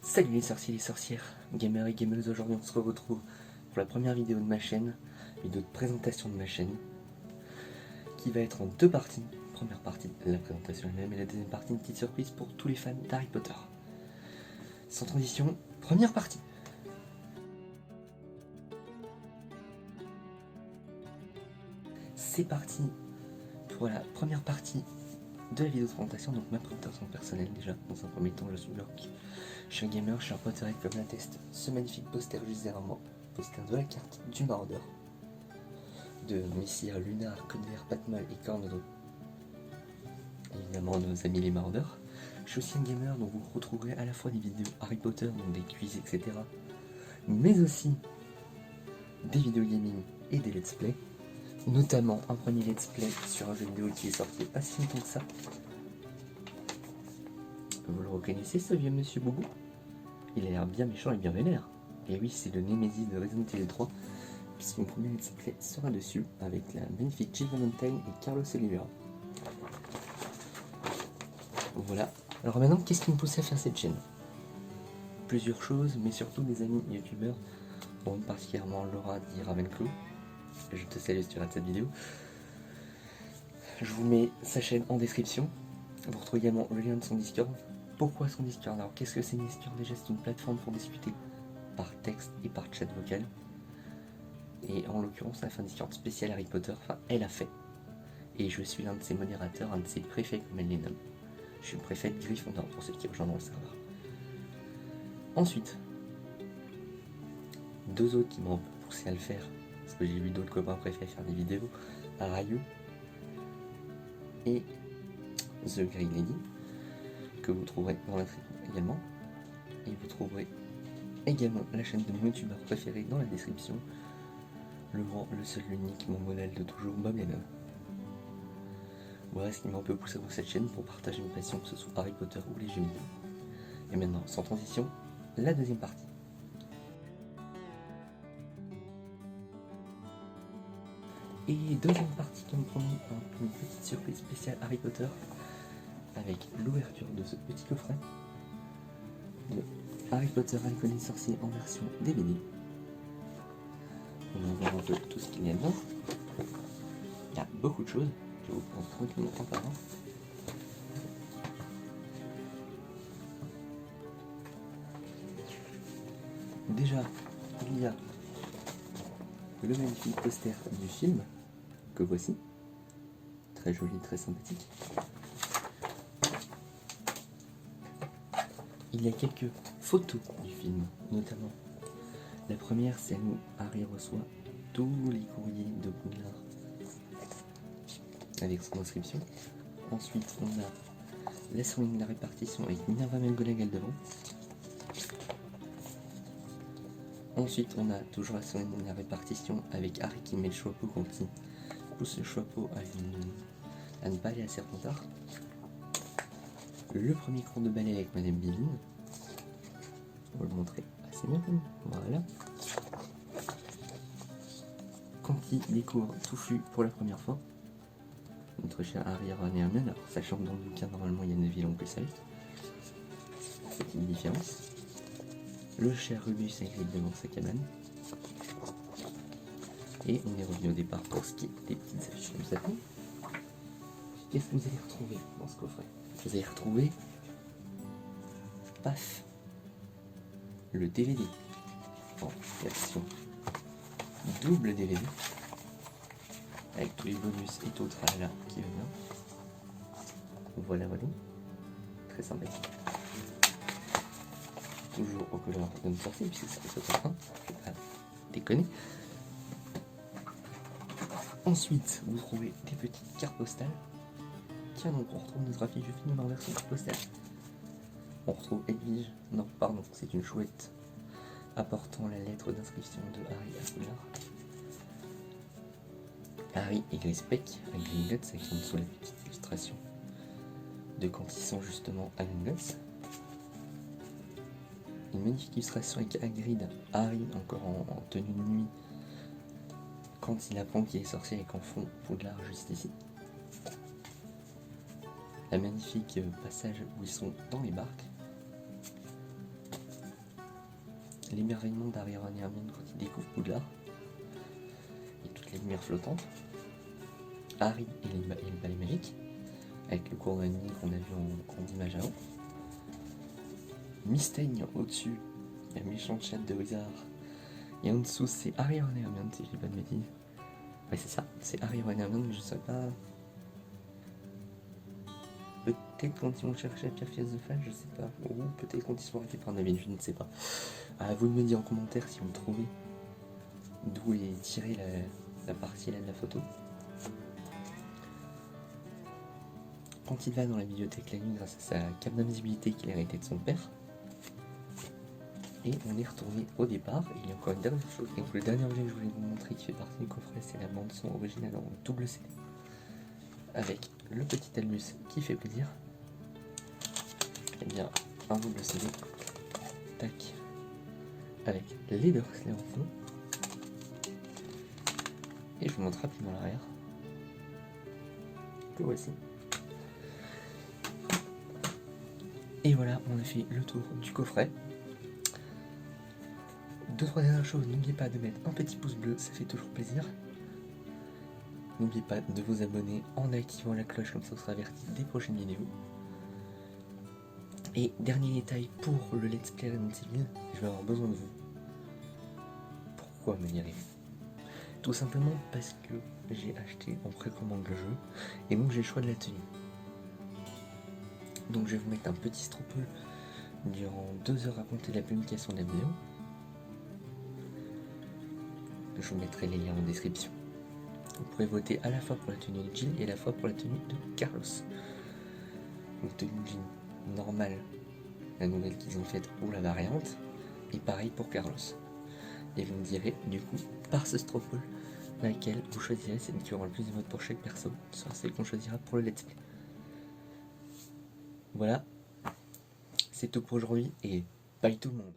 Salut les sorciers et les sorcières, gamers et gameuses, aujourd'hui on se retrouve pour la première vidéo de ma chaîne, vidéo de présentation de ma chaîne, qui va être en deux parties. Première partie, la présentation elle-même, et la deuxième partie, une petite surprise pour tous les fans d'Harry Potter. Sans transition, première partie. C'est parti pour la première partie de la vidéo de présentation, donc ma présentation personnelle déjà. Dans un premier temps, je suis Locke. Je suis un gamer, je suis un Potterhead comme l'atteste ce magnifique poster juste derrière moi. Poster de la carte du Maraudeur. De Messire, Lunar, Conner, Patmol et Cornero. Évidemment nos amis les Maraudeurs. Je suis aussi un gamer, donc vous retrouverez à la fois des vidéos Harry Potter, donc des quiz, etc. Mais aussi des vidéos gaming et des let's play. Notamment un premier let's play sur un jeu vidéo qui est sorti pas si longtemps que ça. Vous le reconnaissez ce vieux monsieur Boubou? Il a l'air bien méchant et bien vénère. Et oui, c'est le Némésis de Resident Evil 3, puisque mon premier let's play sera dessus, avec la magnifique Jill Valentine et Carlos Oliveira. Voilà. Alors maintenant, qu'est-ce qui me pousse à faire cette chaîne? Plusieurs choses, mais surtout des amis youtubeurs, dont particulièrement Laura dit Ravenclaw. Je te salue si tu regardes cette vidéo. Je vous mets sa chaîne en description. Vous retrouvez également le lien de son Discord. Pourquoi son Discord? Alors qu'est-ce que c'est une Discord? Déjà, c'est une plateforme pour discuter par texte et par chat vocal. Et en l'occurrence, elle a fait un Discord spécial Harry Potter. Enfin, elle a fait. Et je suis l'un de ses modérateurs, un de ses préfets, comme elle les nomme. Je suis le préfet de Gryffondor pour ceux qui rejoindront le serveur. Ensuite, deux autres qui m'ont un peu poussé à le faire, parce que j'ai vu d'autres copains préfets faire des vidéos, Rayu et The Grey Lady, que vous trouverez dans la description également. Et vous trouverez également la chaîne de mon youtubeur préféré dans la description, le grand, le seul, l'unique, mon modèle de toujours, Bob Lennon. Voilà ce qui m'a un peu poussé pour cette chaîne, pour partager une passion, que ce soit Harry Potter ou les jeux vidéo. Et maintenant, sans transition, la deuxième partie. Et deuxième partie qui me promet une petite surprise spéciale Harry Potter, avec l'ouverture de ce petit coffret de Harry Potter Alcool et Sorcier en version DVD. On va voir un peu tout ce qu'il y a dedans. Il y a beaucoup de choses, je vais vous prendre tranquillement un par un. Déjà, il y a le magnifique poster du film, que voici. Très joli, très sympathique. Il y a quelques photos du film, notamment. La première, c'est où Harry reçoit tous les courriers de Poudlard avec son inscription. Ensuite, on a la souligne de la répartition avec Minerva McGonagall devant. Ensuite, on a toujours la souligne de la répartition avec Harry qui met le chapeau quand il pousse le chapeau à ne pas aller à Serpentard. Le premier cours de ballet avec Madame Bivine. On va le montrer assez bien. Voilà. Quand il découvre Touffu pour la première fois. Notre cher Harry, Ron et Hermione. Alors, sachant que dans le bouquin, normalement, il y a Neville en plus avec. C'est une différence. Le cher Rubius Hagrid devant sa cabane. Et on est revenu au départ pour ce qui est des petites affiches comme ça. Qu'est-ce que vous allez retrouver dans ce coffret? Vous allez retrouver, paf, le DVD en version double DVD avec tous les bonus et tout le tralala qui va bien. Voilà, voilà, très sympathique. Toujours aux couleurs de notre sortie puisque c'est ce train, je vais pas déconner. Ensuite, vous trouvez des petites cartes postales. Tiens, donc on retrouve notre affiche du film en version postale. On retrouve Edwige, non pardon, c'est une chouette apportant la lettre d'inscription de Harry à Poudlard. Harry et Grisbeck à Gringotts avec en dessous la petite illustration de quand ils sont justement à Gringotts. Une magnifique illustration avec Hagrid, Harry encore en tenue de nuit quand il apprend qu'il est sorcier et qu'en fond Poudlard juste ici. La magnifique passage où ils sont dans les barques. l'émerveillement d'Harry, Ron et Hermione quand ils découvrent Poudlard et toutes les lumières flottantes. Harry et le balai magique, avec le cours de la nuit qu'on a vu en grande image avant. Mystaigne au-dessus, la méchante chatte de Wizard. Et en dessous, c'est Harry, Ron et Hermione, si je dis pas de bêtises. Ouais, c'est ça, c'est Harry, Ron et Hermione, je sais pas. Peut-être quand ils vont chercher la pierre philosophale, je sais pas. Ou peut-être quand ils sont arrêtés par Neville, je ne sais pas. À vous de me dire en commentaire si vous trouvez d'où est tirée la partie là de la photo. Quand il va dans la bibliothèque la nuit grâce à sa cape d'invisibilité qu'il a hérité de son père. Et on est retourné au départ. Et il y a encore une dernière chose. Donc le dernier objet que je voulais vous montrer qui fait partie du coffret, c'est la bande son originale en double CD. Avec le petit Albus qui fait plaisir. Et bien un double CD. Tac. Avec les Dursley en fond. Et je vous montre rapidement l'arrière. Que voici. Et voilà, on a fait le tour du coffret. 2-3 dernières choses, n'oubliez pas de mettre un petit pouce bleu, ça fait toujours plaisir. N'oubliez pas de vous abonner en activant la cloche, comme ça vous serez averti des prochaines vidéos. Et dernier détail pour le Let's Play Resident Evil, je vais avoir besoin de vous. Pourquoi me direz-vous? Tout simplement parce que j'ai acheté en précommande le jeu, et donc j'ai le choix de la tenue. Donc je vais vous mettre un petit stropole durant 2 heures à compter de la publication de la vidéo. Je vous mettrai les liens en description. Vous pourrez voter à la fois pour la tenue de Jill et à la fois pour la tenue de Carlos. Donc tenue de Jill normale, la nouvelle qu'ils ont faite ou la variante, et pareil pour Carlos. Et vous me direz du coup par ce stropole laquelle vous choisirez, celle qui aura le plus de votes pour chaque perso, sera celle qu'on choisira pour le let's play. Voilà, c'est tout pour aujourd'hui et bye tout le monde.